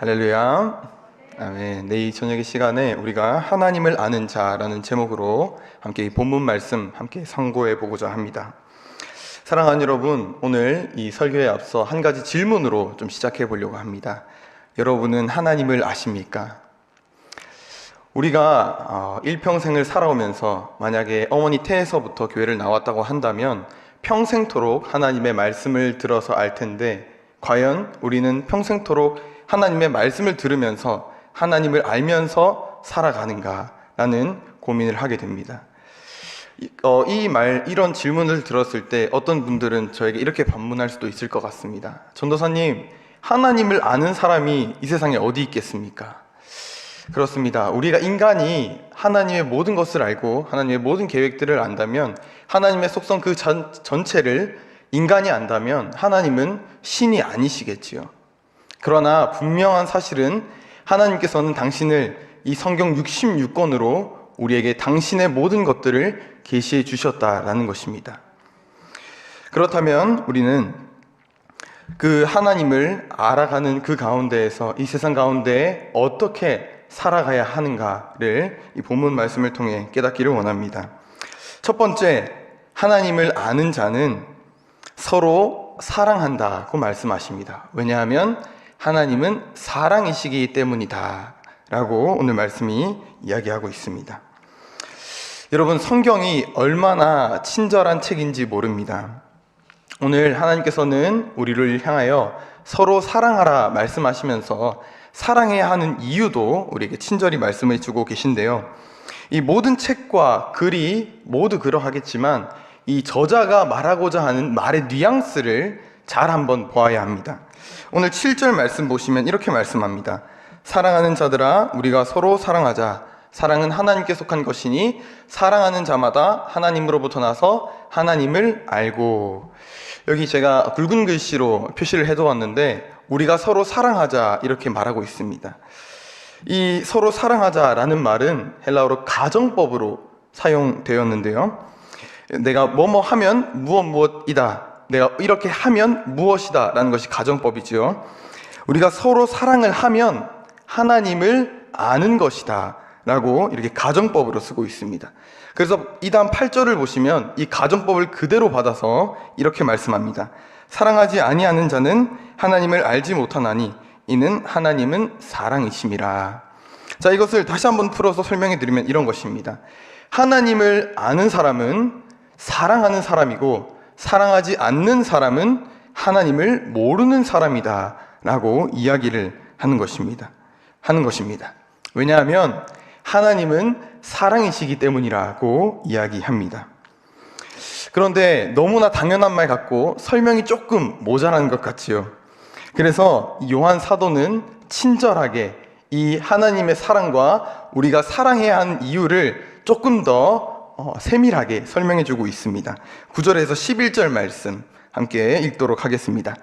할렐루야. 아멘. 네, 이 저녁의 시간에 우리가 하나님을 아는 자라는 제목으로 함께 이 본문 말씀 함께 상고해 보고자 합니다. 사랑하는 여러분, 오늘 이 설교에 앞서 한 가지 질문으로 좀 시작해 보려고 합니다. 여러분은 하나님을 아십니까? 우리가 일평생을 살아오면서 만약에 어머니 태에서부터 교회를 나왔다고 한다면 평생토록 하나님의 말씀을 들어서 알 텐데, 과연 우리는 평생토록 하나님의 말씀을 들으면서 하나님을 알면서 살아가는가라는 고민을 하게 됩니다. 이런 질문을 들었을 때 어떤 분들은 저에게 이렇게 반문할 수도 있을 것 같습니다. 전도사님, 하나님을 아는 사람이 이 세상에 어디 있겠습니까? 그렇습니다. 우리가 인간이 하나님의 모든 것을 알고 하나님의 모든 계획들을 안다면, 하나님의 속성 그 전체를 인간이 안다면 하나님은 신이 아니시겠지요. 그러나 분명한 사실은 하나님께서는 당신을 이 성경 66권으로 우리에게 당신의 모든 것들을 계시해 주셨다라는 것입니다. 그렇다면 우리는 그 하나님을 알아가는 그 가운데에서 이 세상 가운데 어떻게 살아가야 하는가를 이 본문 말씀을 통해 깨닫기를 원합니다. 첫 번째, 하나님을 아는 자는 서로 사랑한다고 말씀하십니다. 왜냐하면 하나님은 사랑이시기 때문이다 라고 오늘 말씀이 이야기하고 있습니다. 여러분, 성경이 얼마나 친절한 책인지 모릅니다. 오늘 하나님께서는 우리를 향하여 서로 사랑하라 말씀하시면서 사랑해야 하는 이유도 우리에게 친절히 말씀해 주고 계신데요, 이 모든 책과 글이 모두 그러하겠지만 이 저자가 말하고자 하는 말의 뉘앙스를 잘 한번 보아야 합니다. 오늘 7절 말씀 보시면 이렇게 말씀합니다. 사랑하는 자들아, 우리가 서로 사랑하자. 사랑은 하나님께 속한 것이니 사랑하는 자마다 하나님으로부터 나서 하나님을 알고. 여기 제가 굵은 글씨로 표시를 해두었는데, 우리가 서로 사랑하자 이렇게 말하고 있습니다. 이 서로 사랑하자라는 말은 헬라어로 가정법으로 사용되었는데요, 내가 뭐뭐 하면 무엇이다, 내가 이렇게 하면 무엇이다 라는 것이 가정법이지요. 우리가 서로 사랑을 하면 하나님을 아는 것이다 라고 이렇게 가정법으로 쓰고 있습니다. 그래서 이 다음 8절을 보시면 이 가정법을 그대로 받아서 이렇게 말씀합니다. 사랑하지 아니하는 자는 하나님을 알지 못하나니 이는 하나님은 사랑이심이라. 자, 이것을 다시 한번 풀어서 설명해 드리면 이런 것입니다. 하나님을 아는 사람은 사랑하는 사람이고, 사랑하지 않는 사람은 하나님을 모르는 사람이다 라고 이야기를 하는 것입니다. 왜냐하면 하나님은 사랑이시기 때문이라고 이야기합니다. 그런데 너무나 당연한 말 같고 설명이 조금 모자란 것 같지요. 그래서 요한 사도는 친절하게 이 하나님의 사랑과 우리가 사랑해야 하는 이유를 조금 더 세밀하게 설명해 주고 있습니다. 9절에서 11절 말씀 함께 읽도록 하겠습니다.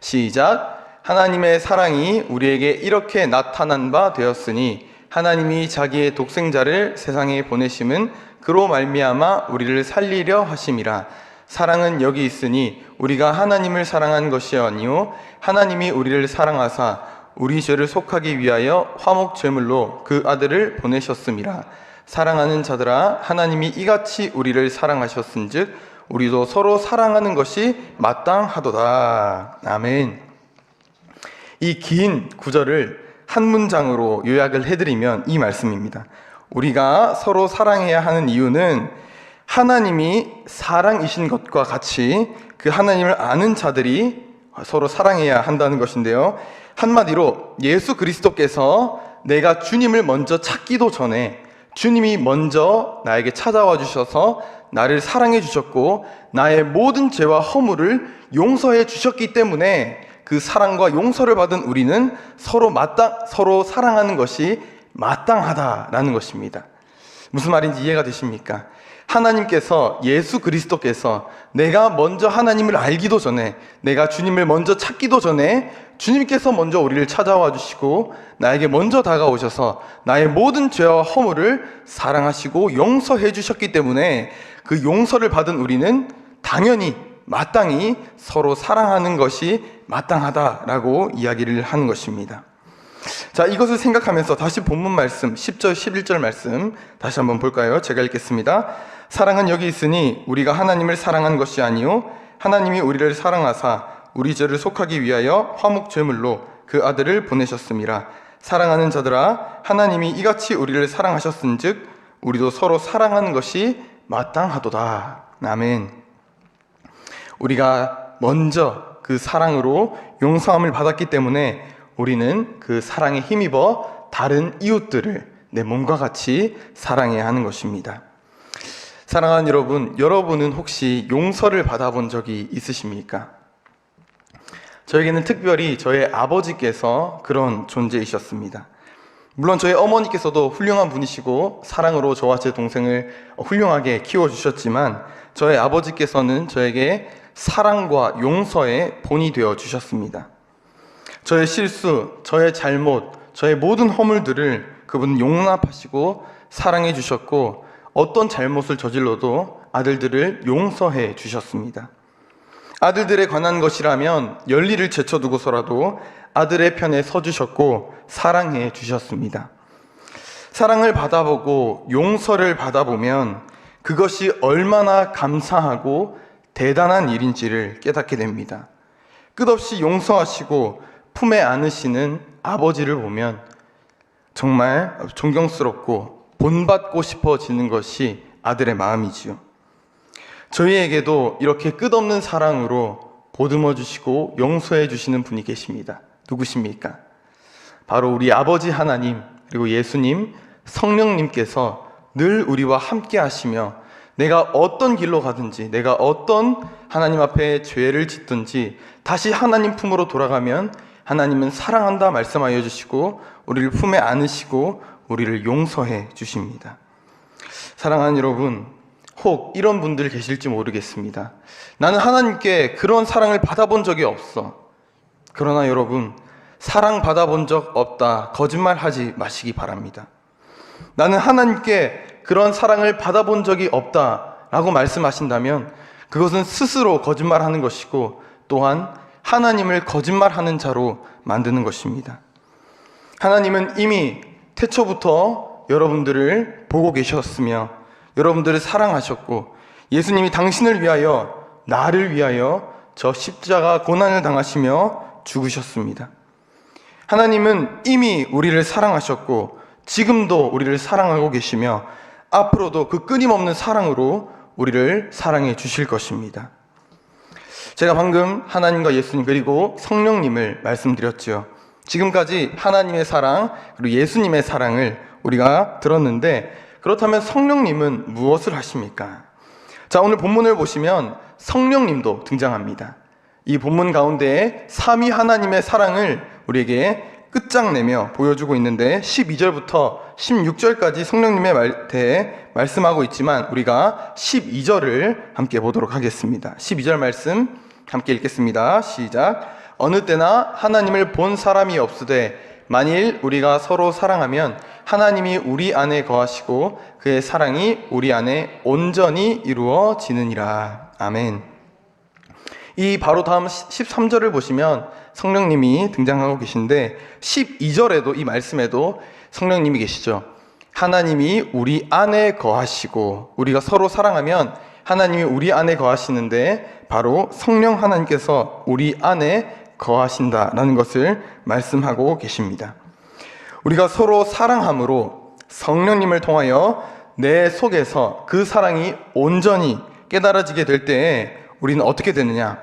시작. 하나님의 사랑이 우리에게 이렇게 나타난 바 되었으니 하나님이 자기의 독생자를 세상에 보내심은 그로 말미암아 우리를 살리려 하심이라. 사랑은 여기 있으니 우리가 하나님을 사랑한 것이 아니요 하나님이 우리를 사랑하사 우리 죄를 속하기 위하여 화목 제물로 그 아들을 보내셨음이라. 사랑하는 자들아, 하나님이 이같이 우리를 사랑하셨은즉 우리도 서로 사랑하는 것이 마땅하도다. 아멘. 이 긴 구절을 한 문장으로 요약을 해드리면 이 말씀입니다. 우리가 서로 사랑해야 하는 이유는 하나님이 사랑이신 것과 같이 그 하나님을 아는 자들이 서로 사랑해야 한다는 것인데요, 한마디로 예수 그리스도께서 내가 주님을 먼저 찾기도 전에 주님이 먼저 나에게 찾아와 주셔서 나를 사랑해 주셨고 나의 모든 죄와 허물을 용서해 주셨기 때문에 그 사랑과 용서를 받은 우리는 서로 사랑하는 것이 마땅하다라는 것입니다. 무슨 말인지 이해가 되십니까? 하나님께서, 예수 그리스도께서 내가 먼저 하나님을 알기도 전에, 내가 주님을 먼저 찾기도 전에 주님께서 먼저 우리를 찾아와 주시고 나에게 먼저 다가오셔서 나의 모든 죄와 허물을 사랑하시고 용서해 주셨기 때문에 그 용서를 받은 우리는 당연히 마땅히 서로 사랑하는 것이 마땅하다라고 이야기를 하는 것입니다. 자, 이것을 생각하면서 다시 본문 말씀 10절 11절 말씀 다시 한번 볼까요? 제가 읽겠습니다. 사랑은 여기 있으니 우리가 하나님을 사랑한 것이 아니요 하나님이 우리를 사랑하사 우리 죄를 속하기 위하여 화목 제물로 그 아들을 보내셨음이라. 사랑하는 자들아, 하나님이 이같이 우리를 사랑하셨은즉 우리도 서로 사랑하는 것이 마땅하도다. 아멘. 우리가 먼저 그 사랑으로 용서함을 받았기 때문에 우리는 그 사랑에 힘입어 다른 이웃들을 내 몸과 같이 사랑해야 하는 것입니다. 사랑하는 여러분, 여러분은 혹시 용서를 받아본 적이 있으십니까? 저에게는 특별히 저의 아버지께서 그런 존재이셨습니다. 물론 저희 어머니께서도 훌륭한 분이시고 사랑으로 저와 제 동생을 훌륭하게 키워주셨지만 저의 아버지께서는 저에게 사랑과 용서의 본이 되어 주셨습니다. 저의 실수, 저의 잘못, 저의 모든 허물들을 그분은 용납하시고 사랑해 주셨고 어떤 잘못을 저질러도 아들들을 용서해 주셨습니다. 아들들에 관한 것이라면 열리를 제쳐두고서라도 아들의 편에 서주셨고 사랑해 주셨습니다. 사랑을 받아보고 용서를 받아보면 그것이 얼마나 감사하고 대단한 일인지를 깨닫게 됩니다. 끝없이 용서하시고 품에 안으시는 아버지를 보면 정말 존경스럽고 본받고 싶어지는 것이 아들의 마음이지요. 저희에게도 이렇게 끝없는 사랑으로 보듬어 주시고 용서해 주시는 분이 계십니다. 누구십니까? 바로 우리 아버지 하나님, 그리고 예수님, 성령님께서 늘 우리와 함께 하시며 내가 어떤 길로 가든지, 내가 어떤 하나님 앞에 죄를 짓든지 다시 하나님 품으로 돌아가면 하나님은 사랑한다 말씀하여 주시고 우리를 품에 안으시고 우리를 용서해 주십니다. 사랑하는 여러분, 혹 이런 분들 계실지 모르겠습니다. 나는 하나님께 그런 사랑을 받아본 적이 없어. 그러나 여러분, 사랑 받아본 적 없다 거짓말하지 마시기 바랍니다. 나는 하나님께 그런 사랑을 받아본 적이 없다 라고 말씀하신다면 그것은 스스로 거짓말하는 것이고 또한 하나님을 거짓말하는 자로 만드는 것입니다. 하나님은 이미 태초부터 여러분들을 보고 계셨으며 여러분들을 사랑하셨고 예수님이 당신을 위하여, 나를 위하여 저 십자가 고난을 당하시며 죽으셨습니다. 하나님은 이미 우리를 사랑하셨고 지금도 우리를 사랑하고 계시며 앞으로도 그 끊임없는 사랑으로 우리를 사랑해 주실 것입니다. 제가 방금 하나님과 예수님 그리고 성령님을 말씀드렸죠. 지금까지 하나님의 사랑 그리고 예수님의 사랑을 우리가 들었는데 그렇다면 성령님은 무엇을 하십니까? 자, 오늘 본문을 보시면 성령님도 등장합니다. 이 본문 가운데 삼위 하나님의 사랑을 우리에게 끝장내며 보여주고 있는데 12절부터 16절까지 성령님의 대해 말씀하고 있지만 우리가 12절을 함께 보도록 하겠습니다. 12절 말씀 함께 읽겠습니다. 시작. 어느 때나 하나님을 본 사람이 없으되 만일 우리가 서로 사랑하면 하나님이 우리 안에 거하시고 그의 사랑이 우리 안에 온전히 이루어지느니라. 아멘. 이 바로 다음 13절을 보시면 성령님이 등장하고 계신데 12절에도 이 말씀에도 성령님이 계시죠. 하나님이 우리 안에 거하시고 우리가 서로 사랑하면 하나님이 우리 안에 거하시는데 바로 성령 하나님께서 우리 안에 거하신다라는 것을 말씀하고 계십니다. 우리가 서로 사랑함으로 성령님을 통하여 내 속에서 그 사랑이 온전히 깨달아지게 될 때에 우리는 어떻게 되느냐?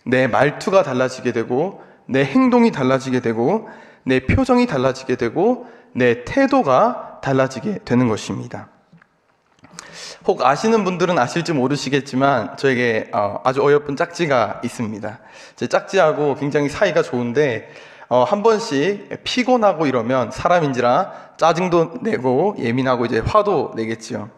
내 말투가 달라지게 되고 내 행동이 달라지게 되고 내 표정이 달라지게 되고 내 태도가 달라지게 되는 것입니다. 혹 아시는 분들은 아실지 모르시겠지만 저에게 아주 어여쁜 짝지가 있습니다. 제 짝지하고 굉장히 사이가 좋은데 한 번씩 피곤하고 이러면 사람인지라 짜증도 내고 예민하고 이제 화도 내겠지요.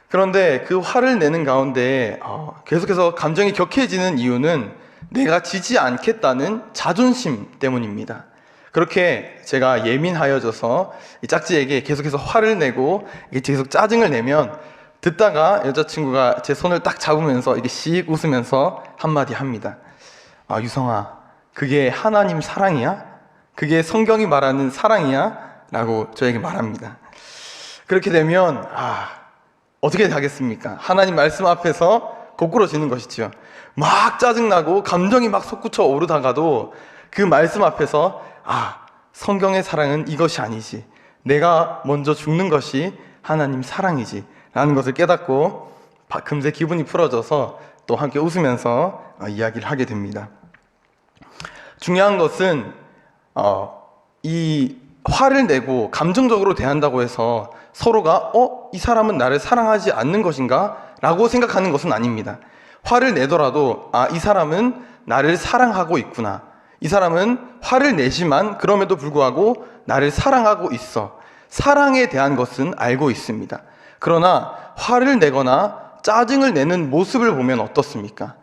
그런데 그 화를 내는 가운데 계속해서 감정이 격해지는 이유는 내가 지지 않겠다는 자존심 때문입니다. 그렇게 제가 예민하여져서 이 짝지에게 계속해서 화를 내고 계속 짜증을 내면 듣다가 여자친구가 제 손을 딱 잡으면서 이렇게 씩 웃으면서 한마디 합니다. 유성아, 그게 하나님 사랑이야? 그게 성경이 말하는 사랑이야? 라고 저에게 말합니다. 그렇게 되면 어떻게 하겠습니까? 하나님 말씀 앞에서 거꾸로지는 것이지요. 막 짜증나고 감정이 막 솟구쳐 오르다가도 그 말씀 앞에서 성경의 사랑은 이것이 아니지, 내가 먼저 죽는 것이 하나님 사랑이지 라는 것을 깨닫고 금세 기분이 풀어져서 또 함께 웃으면서 이야기를 하게 됩니다. 중요한 것은 이 화를 내고 감정적으로 대한다고 해서 서로가 이 사람은 나를 사랑하지 않는 것인가? 라고 생각하는 것은 아닙니다. 화를 내더라도 이 사람은 나를 사랑하고 있구나, 이 사람은 화를 내지만 그럼에도 불구하고 나를 사랑하고 있어, 사랑에 대한 것은 알고 있습니다. 그러나 화를 내거나 짜증을 내는 모습을 보면 어떻습니까?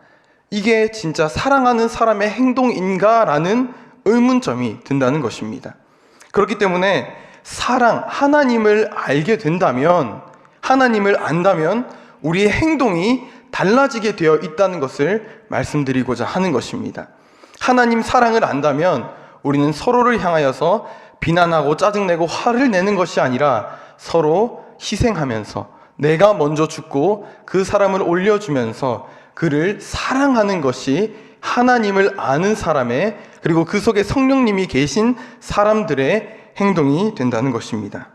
이게 진짜 사랑하는 사람의 행동인가? 라는 의문점이 든다는 것입니다. 그렇기 때문에 하나님을 알게 된다면, 하나님을 안다면 우리의 행동이 달라지게 되어 있다는 것을 말씀드리고자 하는 것입니다. 하나님 사랑을 안다면 우리는 서로를 향하여서 비난하고 짜증내고 화를 내는 것이 아니라 서로 희생하면서 내가 먼저 죽고 그 사람을 올려주면서 그를 사랑하는 것이 하나님을 아는 사람의, 그리고 그 속에 성령님이 계신 사람들의 행동이 된다는 것입니다.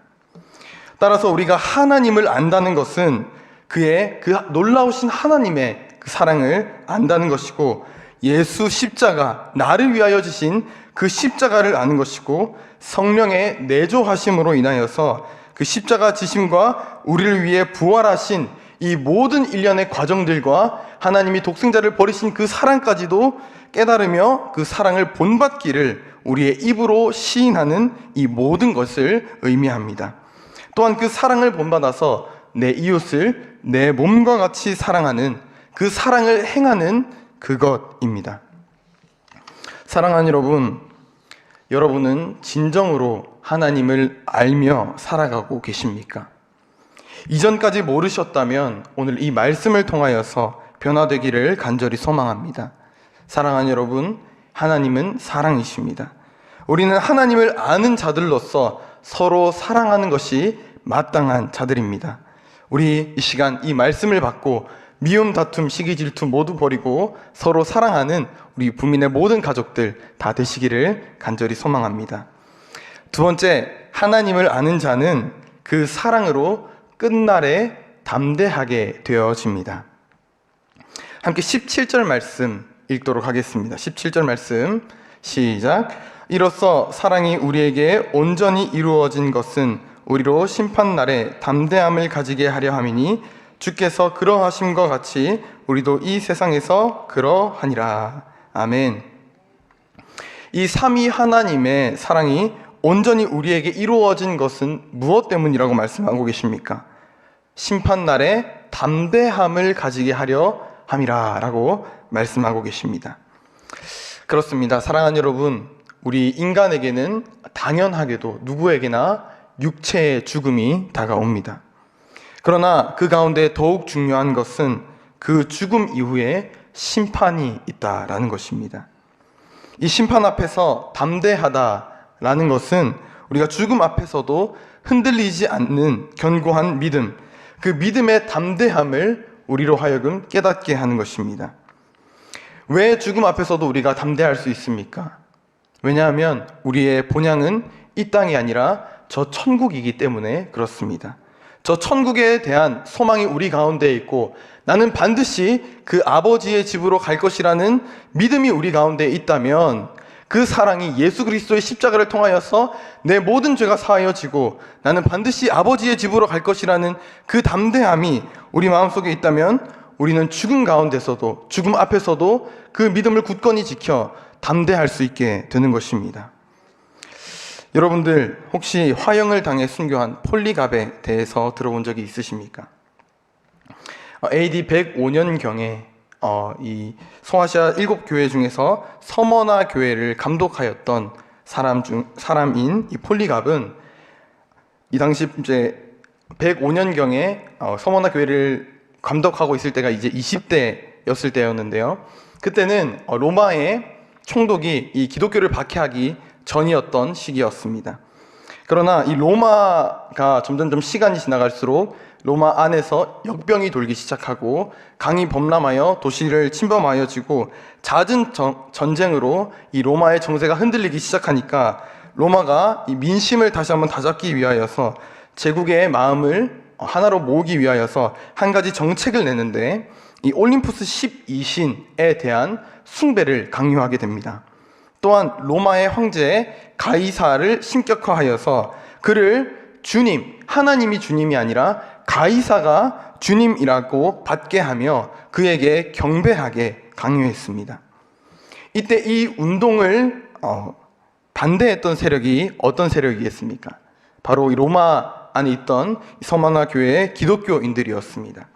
따라서 우리가 하나님을 안다는 것은 그의 그 놀라우신 하나님의 그 사랑을 안다는 것이고, 예수 십자가, 나를 위하여 지신 그 십자가를 아는 것이고, 성령의 내조하심으로 인하여서 그 십자가 지심과 우리를 위해 부활하신 이 모든 일련의 과정들과 하나님이 독생자를 버리신 그 사랑까지도 깨달으며 그 사랑을 본받기를 우리의 입으로 시인하는 이 모든 것을 의미합니다. 또한 그 사랑을 본받아서 내 이웃을 내 몸과 같이 사랑하는, 그 사랑을 행하는 그것입니다. 사랑하는 여러분, 여러분은 진정으로 하나님을 알며 살아가고 계십니까? 이전까지 모르셨다면 오늘 이 말씀을 통하여서 변화되기를 간절히 소망합니다. 사랑하는 여러분, 하나님은 사랑이십니다. 우리는 하나님을 아는 자들로서 서로 사랑하는 것이 마땅한 자들입니다. 우리 이 시간 이 말씀을 받고 미움, 다툼, 시기, 질투 모두 버리고 서로 사랑하는 우리 부민의 모든 가족들 다 되시기를 간절히 소망합니다. 두 번째, 하나님을 아는 자는 그 사랑으로 끝날에 담대하게 되어집니다. 함께 17절 말씀 읽도록 하겠습니다. 17절 말씀 시작. 이로써 사랑이 우리에게 온전히 이루어진 것은 우리로 심판날에 담대함을 가지게 하려 함이니 주께서 그러하심과 같이 우리도 이 세상에서 그러하니라. 아멘. 이 삼위 하나님의 사랑이 온전히 우리에게 이루어진 것은 무엇 때문이라고 말씀하고 계십니까? 심판날에 담대함을 가지게 하려 함이라 라고 말씀하고 계십니다. 그렇습니다. 사랑하는 여러분, 우리 인간에게는 당연하게도 누구에게나 육체의 죽음이 다가옵니다. 그러나 그 가운데 더욱 중요한 것은 그 죽음 이후에 심판이 있다라는 것입니다. 이 심판 앞에서 담대하다라는 것은 우리가 죽음 앞에서도 흔들리지 않는 견고한 믿음, 그 믿음의 담대함을 우리로 하여금 깨닫게 하는 것입니다. 왜 죽음 앞에서도 우리가 담대할 수 있습니까? 왜냐하면 우리의 본향은 이 땅이 아니라 저 천국이기 때문에 그렇습니다. 저 천국에 대한 소망이 우리 가운데 있고, 나는 반드시 그 아버지의 집으로 갈 것이라는 믿음이 우리 가운데 있다면, 그 사랑이 예수 그리스도의 십자가를 통하여서 내 모든 죄가 사하여지고 나는 반드시 아버지의 집으로 갈 것이라는 그 담대함이 우리 마음속에 있다면, 우리는 죽음 가운데서도, 죽음 앞에서도 그 믿음을 굳건히 지켜 담대할 수 있게 되는 것입니다. 여러분들 혹시 화형을 당해 순교한 폴리갑에 대해서 들어본 적이 있으십니까? AD 105년경에 이 소아시아 7교회 중에서 서머나 교회를 감독하였던 사람인 이 폴리갑은 이 당시 이제 105년경에 서머나 교회를 감독하고 있을 때가 이제 20대였을 때였는데요. 그때는 로마의 총독이 이 기독교를 박해하기 전이었던 시기였습니다. 그러나 이 로마가 점점점 시간이 지나갈수록 로마 안에서 역병이 돌기 시작하고 강이 범람하여 도시를 침범하여지고 잦은 전쟁으로 이 로마의 정세가 흔들리기 시작하니까 로마가 이 민심을 다시 한번 다잡기 위하여서 제국의 마음을 하나로 모으기 위하여서 한 가지 정책을 내는데 이 올림푸스 12신에 대한 숭배를 강요하게 됩니다. 또한 로마의 황제 가이사를 신격화하여서 그를 주님, 하나님이 주님이 아니라 가이사가 주님이라고 받게 하며 그에게 경배하게 강요했습니다. 이때 이 운동을 반대했던 세력이 어떤 세력이겠습니까? 바로 이 로마 안에 있던 서머나 교회의 기독교인들이었습니다.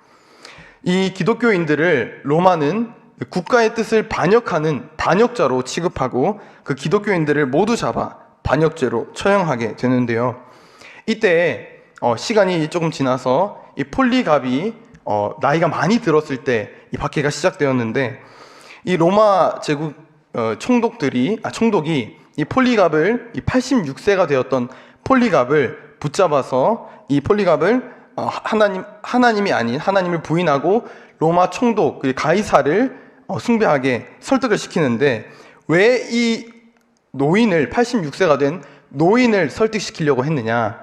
이 기독교인들을 로마는 국가의 뜻을 반역하는 반역자로 취급하고 그 기독교인들을 모두 잡아 반역죄로 처형하게 되는데요. 이때 시간이 조금 지나서 이 폴리갑이 나이가 많이 들었을 때 이 박해가 시작되었는데 이 로마 제국 총독이 이 폴리갑을 이 86세가 되었던 폴리갑을 붙잡아서 이 폴리갑을 하나님이 아닌 하나님을 부인하고 로마 총독 가이사를 숭배하게 설득을 시키는데 왜 이 노인을 86세가 된 노인을 설득시키려고 했느냐?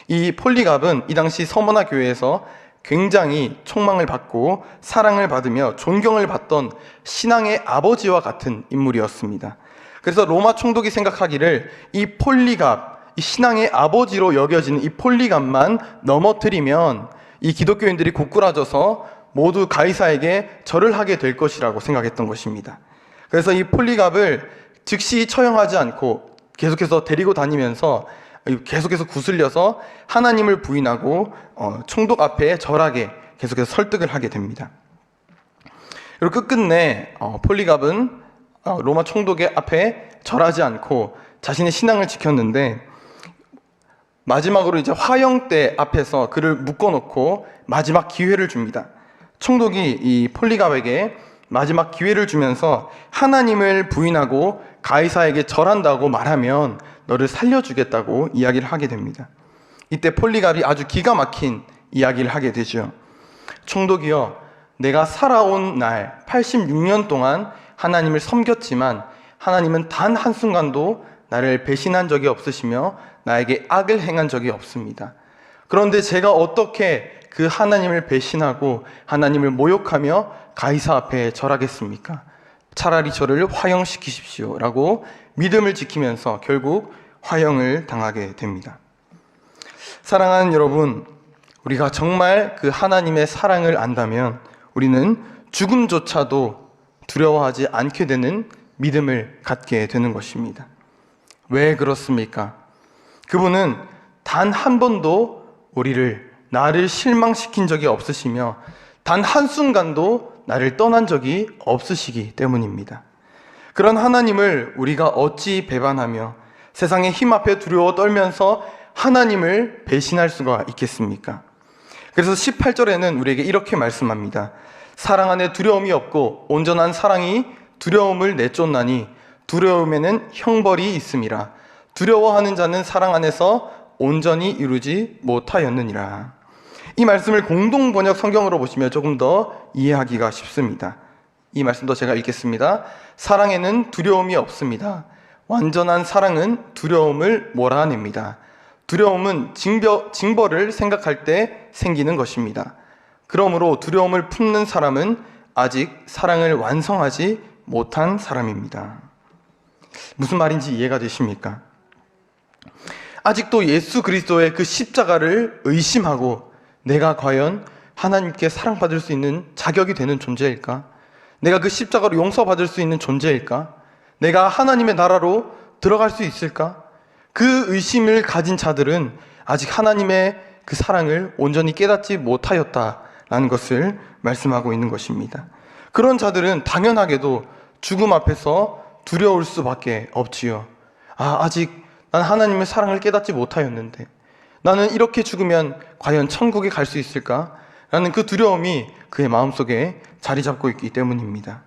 이 폴리갑은 이 당시 서머나 교회에서 굉장히 총망을 받고 사랑을 받으며 존경을 받던 신앙의 아버지와 같은 인물이었습니다. 그래서 로마 총독이 생각하기를 이 폴리갑, 이 신앙의 아버지로 여겨지는 이 폴리갑만 넘어뜨리면 이 기독교인들이 고꾸라져서 모두 가이사에게 절을 하게 될 것이라고 생각했던 것입니다. 그래서 이 폴리갑을 즉시 처형하지 않고 계속해서 데리고 다니면서 계속해서 구슬려서 하나님을 부인하고 총독 앞에 절하게 계속해서 설득을 하게 됩니다. 그리고 끝끝내 폴리갑은 로마 총독의 앞에 절하지 않고 자신의 신앙을 지켰는데 마지막으로 이제 화형대 앞에서 그를 묶어놓고 마지막 기회를 줍니다. 총독이 이 폴리갑에게 마지막 기회를 주면서 하나님을 부인하고 가이사에게 절한다고 말하면 너를 살려주겠다고 이야기를 하게 됩니다. 이때 폴리갑이 아주 기가 막힌 이야기를 하게 되죠. 총독이여, 내가 살아온 날 86년 동안 하나님을 섬겼지만 하나님은 단 한순간도 나를 배신한 적이 없으시며 나에게 악을 행한 적이 없습니다. 그런데 제가 어떻게 그 하나님을 배신하고 하나님을 모욕하며 가이사 앞에 절하겠습니까? 차라리 저를 화형시키십시오 라고 믿음을 지키면서 결국 화형을 당하게 됩니다. 사랑하는 여러분, 우리가 정말 그 하나님의 사랑을 안다면 우리는 죽음조차도 두려워하지 않게 되는 믿음을 갖게 되는 것입니다. 왜 그렇습니까? 그분은 단 한 번도 나를 실망시킨 적이 없으시며 단 한순간도 나를 떠난 적이 없으시기 때문입니다. 그런 하나님을 우리가 어찌 배반하며 세상의 힘 앞에 두려워 떨면서 하나님을 배신할 수가 있겠습니까? 그래서 18절에는 우리에게 이렇게 말씀합니다. 사랑 안에 두려움이 없고 온전한 사랑이 두려움을 내쫓나니 두려움에는 형벌이 있음이라. 두려워하는 자는 사랑 안에서 온전히 이루지 못하였느니라. 이 말씀을 공동번역 성경으로 보시면 조금 더 이해하기가 쉽습니다. 이 말씀도 제가 읽겠습니다. 사랑에는 두려움이 없습니다. 완전한 사랑은 두려움을 몰아냅니다. 두려움은 징벌을 생각할 때 생기는 것입니다. 그러므로 두려움을 품는 사람은 아직 사랑을 완성하지 못한 사람입니다. 무슨 말인지 이해가 되십니까? 아직도 예수 그리스도의 그 십자가를 의심하고 내가 과연 하나님께 사랑받을 수 있는 자격이 되는 존재일까? 내가 그 십자가로 용서받을 수 있는 존재일까? 내가 하나님의 나라로 들어갈 수 있을까? 그 의심을 가진 자들은 아직 하나님의 그 사랑을 온전히 깨닫지 못하였다라는 것을 말씀하고 있는 것입니다. 그런 자들은 당연하게도 죽음 앞에서 두려울 수밖에 없지요. 아직 난 하나님의 사랑을 깨닫지 못하였는데 나는 이렇게 죽으면 과연 천국에 갈 수 있을까? 라는 그 두려움이 그의 마음속에 자리 잡고 있기 때문입니다.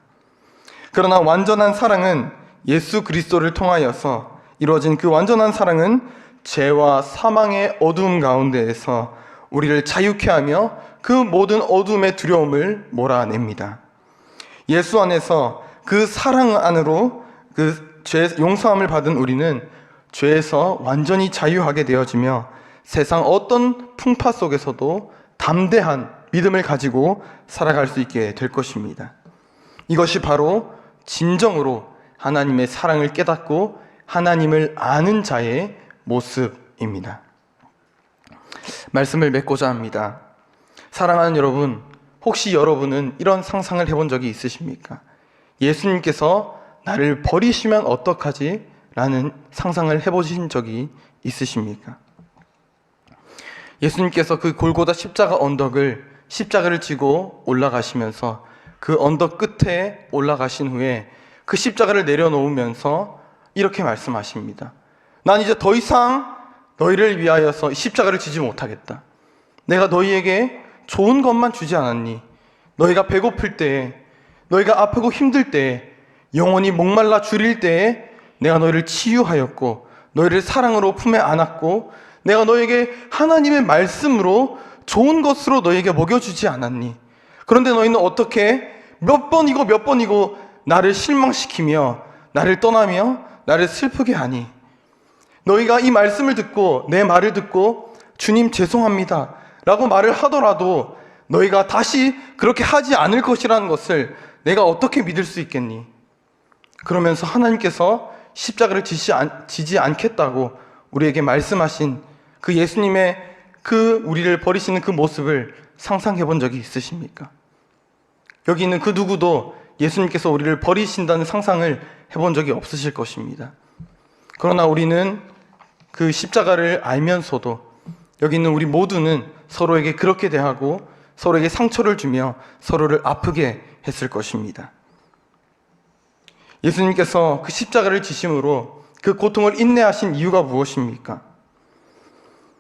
그러나 완전한 사랑은 예수 그리스도를 통하여서 이루어진 그 완전한 사랑은 죄와 사망의 어두움 가운데에서 우리를 자유케 하며 그 모든 어둠의 두려움을 몰아냅니다. 예수 안에서 그 사랑 안으로 그 죄 용서함을 받은 우리는 죄에서 완전히 자유하게 되어지며 세상 어떤 풍파 속에서도 담대한 믿음을 가지고 살아갈 수 있게 될 것입니다. 이것이 바로 진정으로 하나님의 사랑을 깨닫고 하나님을 아는 자의 모습입니다. 말씀을 맺고자 합니다. 사랑하는 여러분, 혹시 여러분은 이런 상상을 해본 적이 있으십니까? 예수님께서 나를 버리시면 어떡하지? 라는 상상을 해보신 적이 있으십니까? 예수님께서 그 골고다 십자가를 지고 올라가시면서 그 언덕 끝에 올라가신 후에 그 십자가를 내려놓으면서 이렇게 말씀하십니다. 난 이제 더 이상 너희를 위하여서 십자가를 지지 못하겠다. 내가 너희에게 좋은 것만 주지 않았니? 너희가 배고플 때에, 너희가 아프고 힘들 때에, 영원히 목말라 주릴 때에 내가 너희를 치유하였고 너희를 사랑으로 품에 안았고 내가 너희에게 하나님의 말씀으로 좋은 것으로 너희에게 먹여주지 않았니? 그런데 너희는 어떻게 몇 번이고 나를 실망시키며 나를 떠나며 나를 슬프게 하니? 너희가 이 말씀을 듣고 내 말을 듣고 주님 죄송합니다 라고 말을 하더라도 너희가 다시 그렇게 하지 않을 것이라는 것을 내가 어떻게 믿을 수 있겠니? 그러면서 하나님께서 십자가를 지지 않겠다고 우리에게 말씀하신 그 예수님의 그 우리를 버리시는 그 모습을 상상해 본 적이 있으십니까? 여기 있는 그 누구도 예수님께서 우리를 버리신다는 상상을 해본 적이 없으실 것입니다. 그러나 우리는 그 십자가를 알면서도 여기 있는 우리 모두는 서로에게 그렇게 대하고 서로에게 상처를 주며 서로를 아프게 했을 것입니다. 예수님께서 그 십자가를 지심으로 그 고통을 인내하신 이유가 무엇입니까?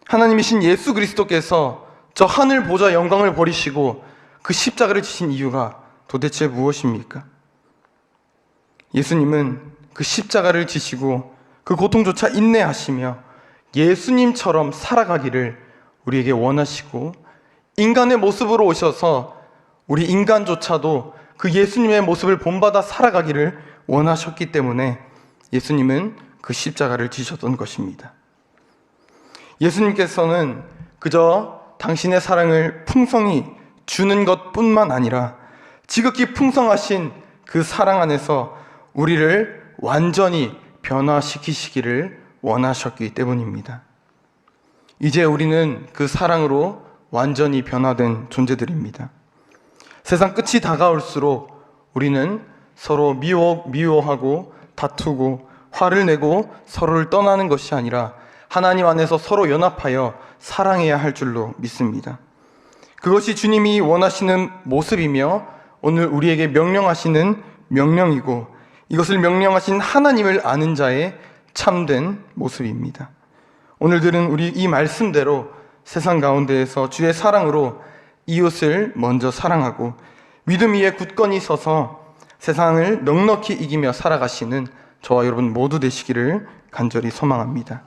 하나님이신 예수 그리스도께서 저 하늘 보좌 영광을 버리시고 그 십자가를 지신 이유가 도대체 무엇입니까? 예수님은 그 십자가를 지시고 그 고통조차 인내하시며 예수님처럼 살아가기를 우리에게 원하시고 인간의 모습으로 오셔서 우리 인간조차도 그 예수님의 모습을 본받아 살아가기를 원하셨기 때문에 예수님은 그 십자가를 지셨던 것입니다. 예수님께서는 그저 당신의 사랑을 풍성히 주는 것뿐만 아니라 지극히 풍성하신 그 사랑 안에서 우리를 완전히 변화시키시기를 원하셨기 때문입니다. 이제 우리는 그 사랑으로 완전히 변화된 존재들입니다. 세상 끝이 다가올수록 우리는 서로 미워하고 다투고 화를 내고 서로를 떠나는 것이 아니라 하나님 안에서 서로 연합하여 사랑해야 할 줄로 믿습니다. 그것이 주님이 원하시는 모습이며 오늘 우리에게 명령하시는 명령이고 이것을 명령하신 하나님을 아는 자의 참된 모습입니다. 오늘들은 우리 이 말씀대로 세상 가운데에서 주의 사랑으로 이웃을 먼저 사랑하고 믿음 위에 굳건히 서서 세상을 넉넉히 이기며 살아가시는 저와 여러분 모두 되시기를 간절히 소망합니다.